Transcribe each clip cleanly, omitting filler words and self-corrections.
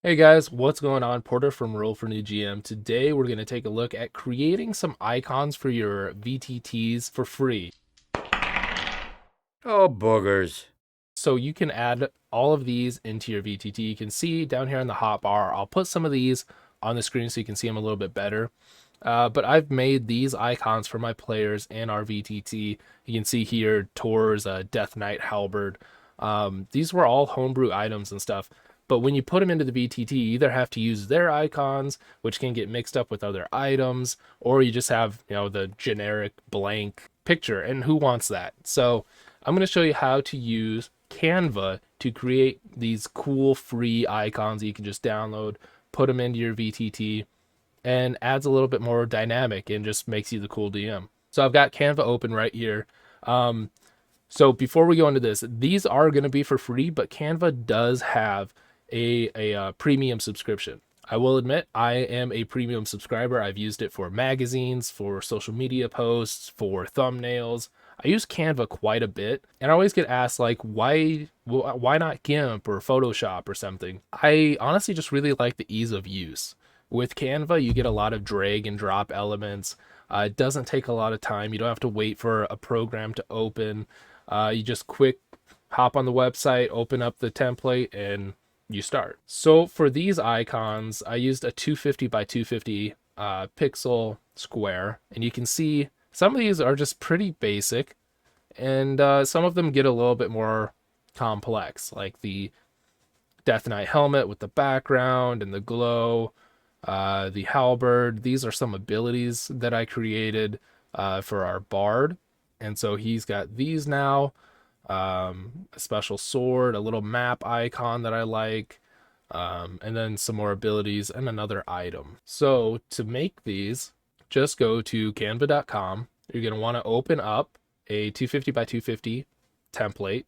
Hey guys, what's going on? Porter from Roll for New GM. Today we're going to take a look at creating some icons for your VTTs for free. Oh, boogers. So you can add all of these into your VTT. You can see down here in the hotbar, I'll put some of these on the screen so you can see them a little bit better. But I've made these icons for my players and our VTT. You can see here Tor's Death Knight Halberd. These were all homebrew items and stuff. But when you put them into the VTT, you either have to use their icons, which can get mixed up with other items, or you just have, the generic blank picture. And who wants that? So I'm going to show you how to use Canva to create these cool free icons that you can just download, put them into your VTT, and adds a little bit more dynamic and just makes you the cool DM. So I've got Canva open right here. So before we go into this, these are going to be for free, but Canva does have a premium subscription. I will admit I am a premium subscriber. I've used it for magazines, for social media posts, for thumbnails. I use Canva quite a bit, and I always get asked like, why not GIMP or Photoshop or something? I honestly just really like the ease of use. With Canva, you get a lot of drag and drop elements. It doesn't take a lot of time. You don't have to wait for a program to open. You just quick hop on the website, open up the template, and you start. So for these icons, I used a 250 by 250 pixel square, and you can see some of these are just pretty basic, and some of them get a little bit more complex, like the Death Knight helmet with the background and the glow, the halberd. These are some abilities that I created for our bard, and so he's got these now. A special sword, a little map icon that I like, and then some more abilities and another item. So to make these, just go to canva.com. You're going to want to open up a 250 by 250 template,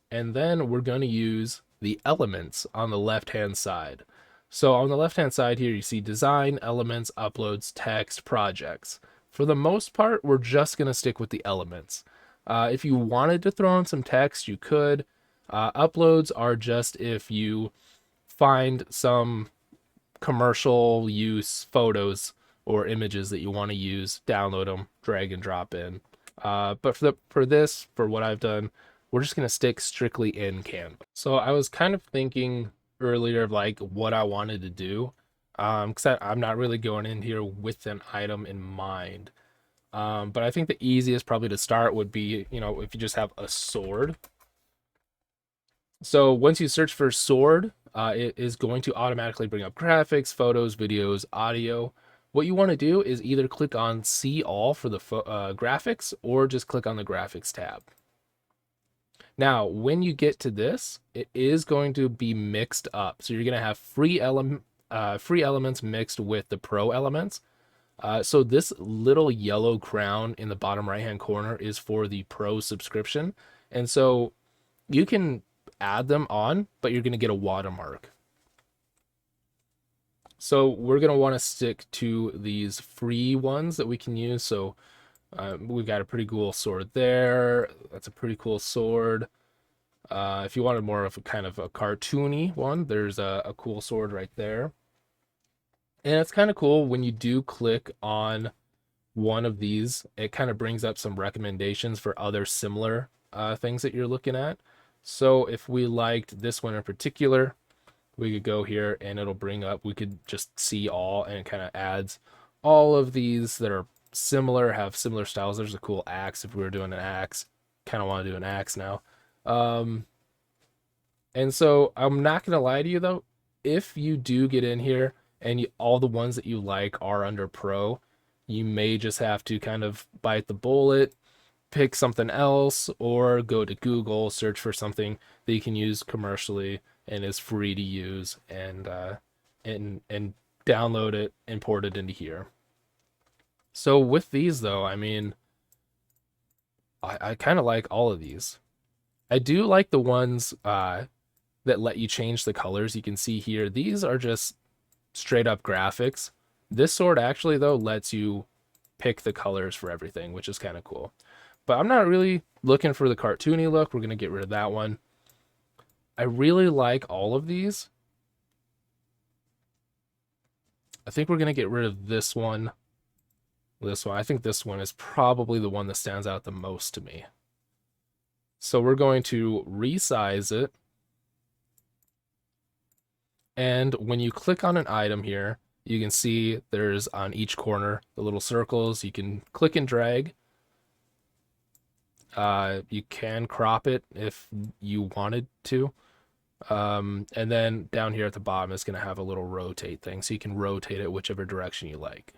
and then we're going to use the elements on the left hand side. So on the left hand side here, you see design, elements, uploads, text, projects. For the most part, we're just going to stick with the elements. If you wanted to throw in some text, you could. Uploads are just if you find some commercial use photos or images that you want to use, download them, drag and drop in. But for what I've done, we're just gonna stick strictly in Canva. So I was kind of thinking earlier of like what I wanted to do, because I'm not really going in here with an item in mind. But I think the easiest probably to start would be, if you just have a sword. So once you search for sword, it is going to automatically bring up graphics, photos, videos, audio. What you want to do is either click on see all for the graphics, or just click on the graphics tab. Now, when you get to this, it is going to be mixed up. So you're going to have free elements mixed with the pro elements. So this little yellow crown in the bottom right hand corner is for the pro subscription. And so you can add them on, but you're going to get a watermark. So we're going to want to stick to these free ones that we can use. So we've got a pretty cool sword there. That's a pretty cool sword. If you wanted more of a kind of a cartoony one, there's a cool sword right there. And it's kind of cool when you do click on one of these, it kind of brings up some recommendations for other similar things that you're looking at. So if we liked this one in particular, we could go here and it'll bring up, we could just see all, and it kind of adds all of these that are similar, have similar styles. There's a cool axe if we were doing an axe. Kind of want to do an axe now. And so I'm not going to lie to you though, if you do get in here and all the ones that you like are under pro, you may just have to kind of bite the bullet, pick something else, or go to Google, search for something that you can use commercially and is free to use, and download it, import it into here. So with these though, I mean, I kind of like all of these. I do like the ones that let you change the colors. You can see here, these are just straight up graphics. This sword actually though lets you pick the colors for everything, which is kind of cool. But I'm not really looking for the cartoony look. We're going to get rid of that one. I really like all of these. I think we're going to get rid of this one. This one. I think this one is probably the one that stands out the most to me. So we're going to resize it. And when you click on an item here, you can see there's on each corner the little circles. You can click and drag. You can crop it if you wanted to. And then down here at the bottom is going to have a little rotate thing, so you can rotate it whichever direction you like.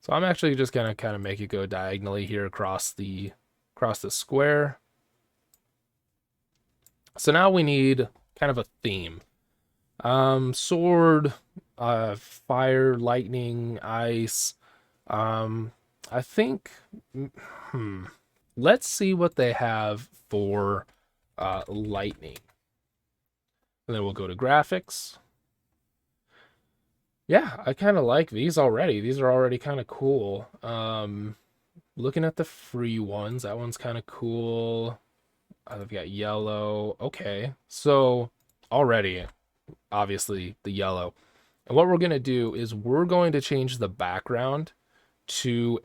So I'm actually just going to kind of make it go diagonally here across the square. So now we need kind of a theme. Sword, fire, lightning, ice. I think, let's see what they have for lightning. And then we'll go to graphics. Yeah, I kind of like these already. These are already kind of cool. Looking at the free ones, that one's kind of cool. I've got yellow. Okay, so already, obviously, the yellow. And what we're going to do is we're going to change the background to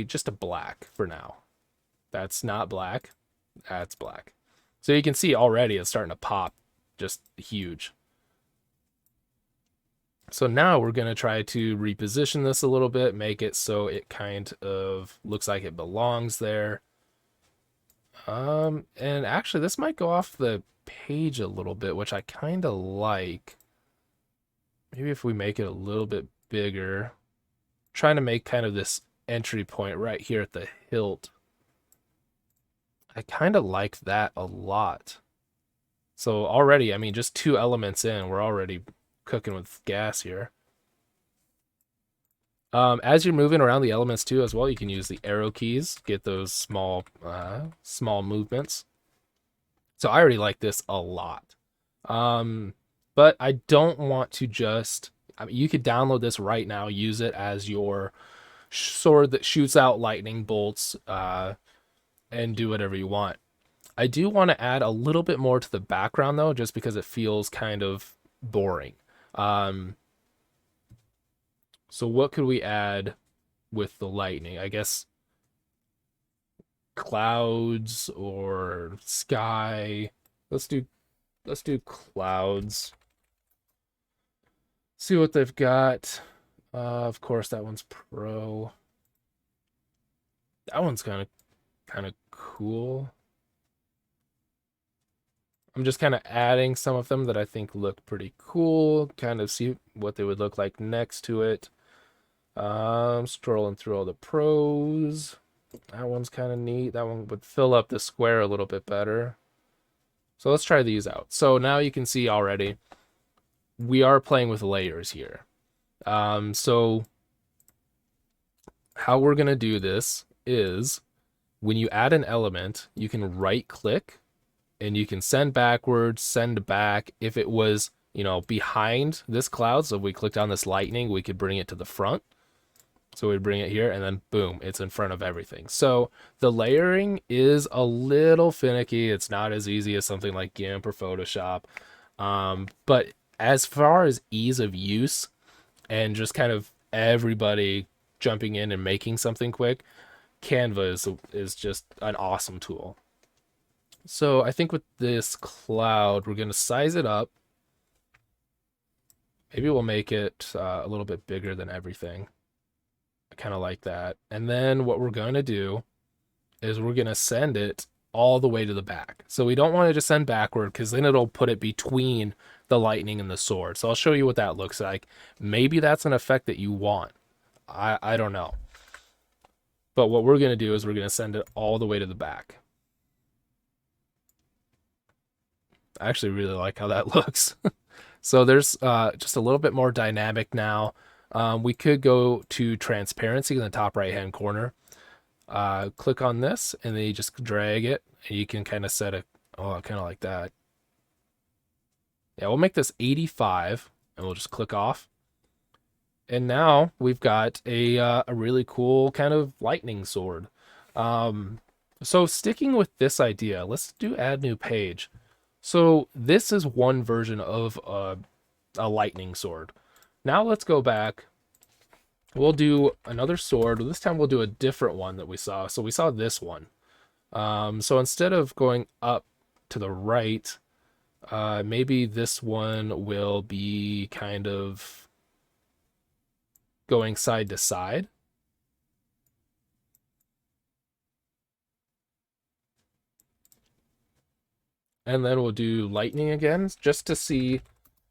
just a black for now. That's not black. That's black. So you can see already it's starting to pop just huge. So now we're going to try to reposition this a little bit, make it so it kind of looks like it belongs there. And actually this might go off the page a little bit, which I kind of like. Maybe if we make it a little bit bigger, I'm trying to make kind of this entry point right here at the hilt. I kind of like that a lot. So already, I mean, just 2 elements in, we're already cooking with gas here. As you're moving around the elements too as well, you can use the arrow keys, get those small movements. So I already like this a lot. But I don't want to just, I mean, you could download this right now, use it as your sword that shoots out lightning bolts, and do whatever you want. I do want to add a little bit more to the background though, just because it feels kind of boring. So what could we add with the lightning? I guess clouds or sky. Let's do clouds. See what they've got. Of course, that one's pro. That one's kind of cool. I'm just kind of adding some of them that I think look pretty cool. Kind of see what they would look like next to it. Scrolling through all the pros. That one's kind of neat. That one would fill up the square a little bit better. So let's try these out. So now you can see already we are playing with layers here. So how we're going to do this is when you add an element, you can right click and you can send backwards, send back. If it was, behind this cloud, so if we clicked on this lightning, we could bring it to the front. So we'd bring it here and then boom, it's in front of everything. So the layering is a little finicky. It's not as easy as something like GIMP or Photoshop. But as far as ease of use and just kind of everybody jumping in and making something quick, Canva is just an awesome tool. So I think with this cloud, we're going to size it up. Maybe we'll make it a little bit bigger than everything. I kind of like that. And then what we're going to do is we're going to send it all the way to the back. So we don't want to just send backward because then it'll put it between the lightning and the sword. So I'll show you what that looks like. Maybe that's an effect that you want. I don't know. But what we're going to do is we're going to send it all the way to the back. I actually really like how that looks. So there's just a little bit more dynamic now. We could go to transparency in the top right hand corner. Click on this and then you just drag it and you can kind of set it. Oh, I kind of like that. Yeah, we'll make this 85 and we'll just click off. And now we've got a really cool kind of lightning sword. So sticking with this idea, let's do add new page. So this is one version of a lightning sword. Now let's go back. We'll do another sword. This time we'll do a different one that we saw. So we saw this one. So instead of going up to the right, maybe this one will be kind of going side to side. And then we'll do lightning again, just to see,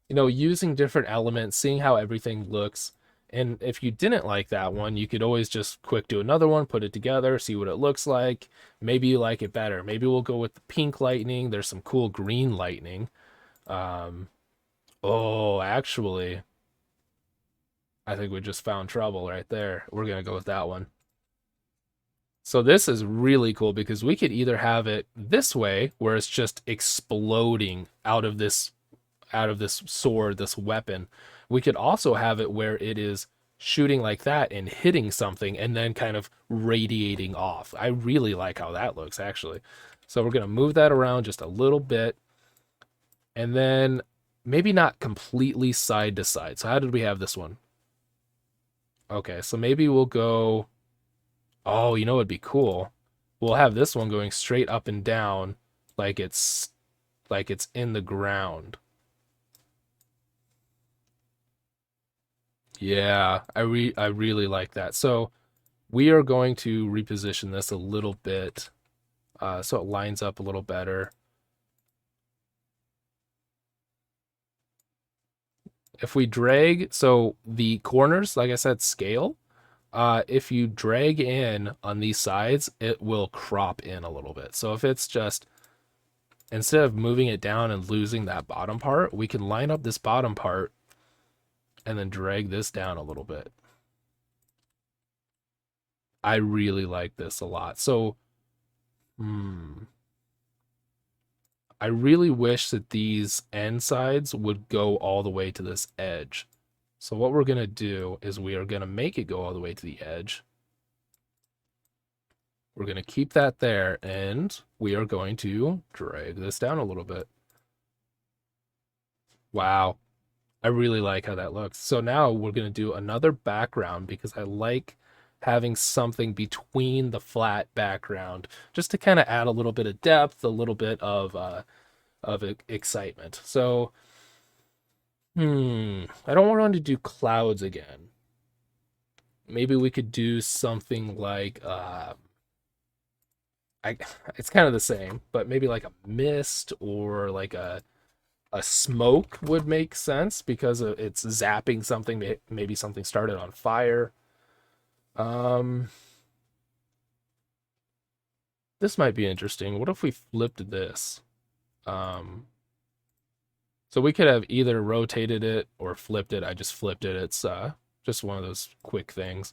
using different elements, seeing how everything looks. And if you didn't like that one, you could always just quick do another one, put it together, see what it looks like. Maybe you like it better. Maybe we'll go with the pink lightning. There's some cool green lightning. Oh, actually, I think we just found trouble right there. We're going to go with that one. So this is really cool because we could either have it this way, where it's just exploding out of this sword, this weapon. We could also have it where it is shooting like that and hitting something and then kind of radiating off. I really like how that looks, actually. So we're going to move that around just a little bit. And then maybe not completely side to side. So how did we have this one? Okay, so maybe we'll go... Oh, you know what'd be cool? We'll have this one going straight up and down like it's in the ground. Yeah, I really like that. So we are going to reposition this a little bit so it lines up a little better. If we drag, so the corners, like I said, scale. If you drag in on these sides, it will crop in a little bit. So if it's just, instead of moving it down and losing that bottom part, we can line up this bottom part and then drag this down a little bit. I really like this a lot. So, I really wish that these end sides would go all the way to this edge. So what we're going to do is we are going to make it go all the way to the edge. We're going to keep that there, and we are going to drag this down a little bit. Wow. I really like how that looks. So now we're going to do another background because I like having something between the flat background just to kind of add a little bit of depth, a little bit of excitement. So, I don't want to do clouds again. Maybe we could do something like it's kind of the same, but maybe like a mist or like a smoke would make sense because it's zapping something. Maybe something started on fire. This might be interesting. What if we flipped this? So we could have either rotated it or flipped it. I just flipped it. It's just one of those quick things.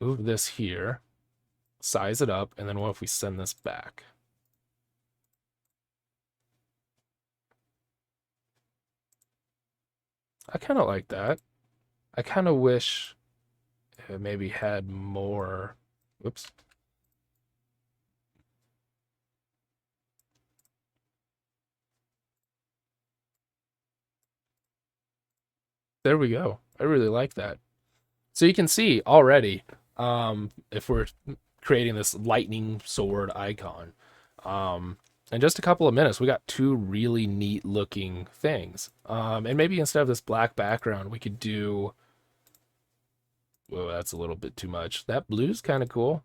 Move this here, size it up, and then what if we send this back? I kind of like that. I kind of wish it maybe had more. Whoops. There we go. I really like that. So you can see already, if we're creating this lightning sword icon, in just a couple of minutes, we got two really neat looking things. And maybe instead of this black background, we could do, whoa, that's a little bit too much. That blue's kind of cool.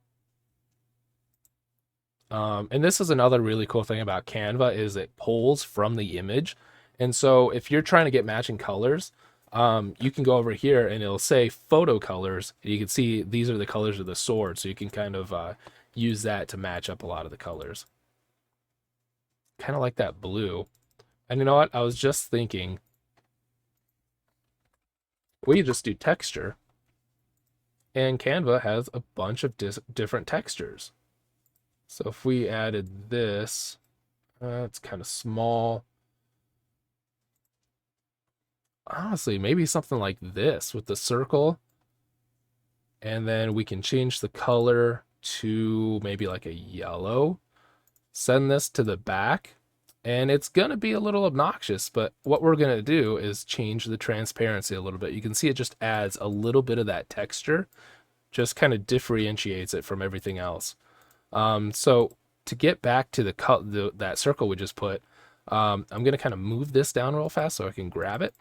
And this is another really cool thing about Canva is it pulls from the image. And so if you're trying to get matching colors, you can go over here and it'll say photo colors. And you can see these are the colors of the sword. So you can kind of use that to match up a lot of the colors. Kind of like that blue. And you know what? I was just thinking, we just do texture. And Canva has a bunch of different textures. So if we added this, it's kind of small. Honestly, maybe something like this with the circle. And then we can change the color to maybe like a yellow. Send this to the back. And it's going to be a little obnoxious, but what we're going to do is change the transparency a little bit. You can see it just adds a little bit of that texture, just kind of differentiates it from everything else. So to get back to that circle we just put, I'm going to kind of move this down real fast so I can grab it.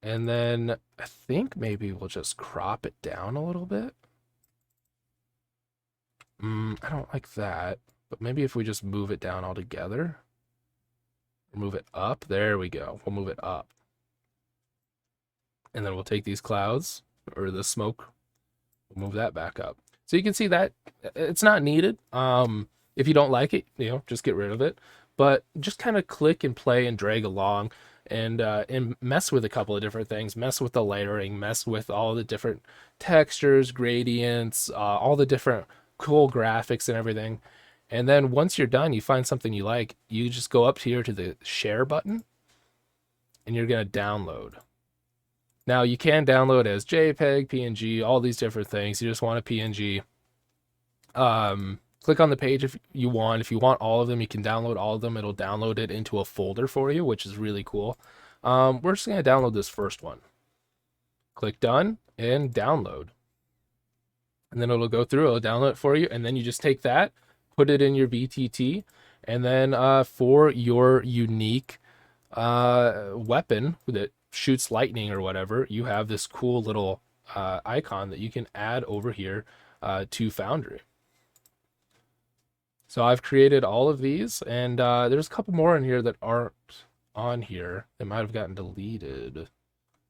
And then I think maybe we'll just crop it down a little bit. I don't like that, but maybe if we just move it down altogether, move it up, there we go. We'll move it up. And then we'll take these clouds or the smoke, we'll move that back up. So you can see that it's not needed. If you don't like it, just get rid of it. But just kind of click and play and drag along and mess with a couple of different things. Mess with the layering, mess with all the different textures, gradients, all the different cool graphics and everything. And then once you're done, you find something you like, you just go up here to the share button and you're going to download. Now you can download as JPEG, PNG, all these different things. You just want a PNG. Click on the page if you want. If you want all of them, you can download all of them. It'll download it into a folder for you, which is really cool. We're just going to download this first one. Click done and download. And then it'll go through, it'll download it for you. And then you just take that, put it in your VTT. And then for your unique weapon that shoots lightning or whatever, you have this cool little icon that you can add over here to Foundry. So I've created all of these, and there's a couple more in here that aren't on here. They might have gotten deleted.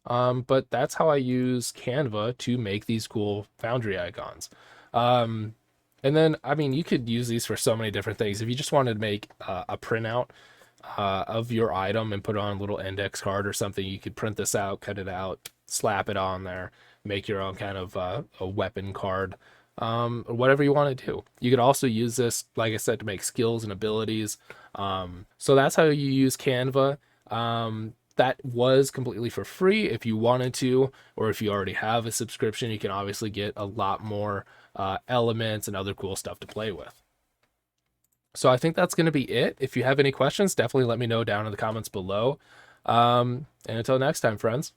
But that's how I use Canva to make these cool Foundry icons. And then, I mean, you could use these for so many different things. If you just wanted to make a printout of your item and put it on a little index card or something, you could print this out, cut it out, slap it on there, make your own kind of a weapon card. Or whatever you want to do. You could also use this, like I said, to make skills and abilities. So that's how you use Canva. That was completely for free if you wanted to, or if you already have a subscription, you can obviously get a lot more elements and other cool stuff to play with. So I think that's going to be it. If you have any questions, definitely let me know down in the comments below. And until next time, friends.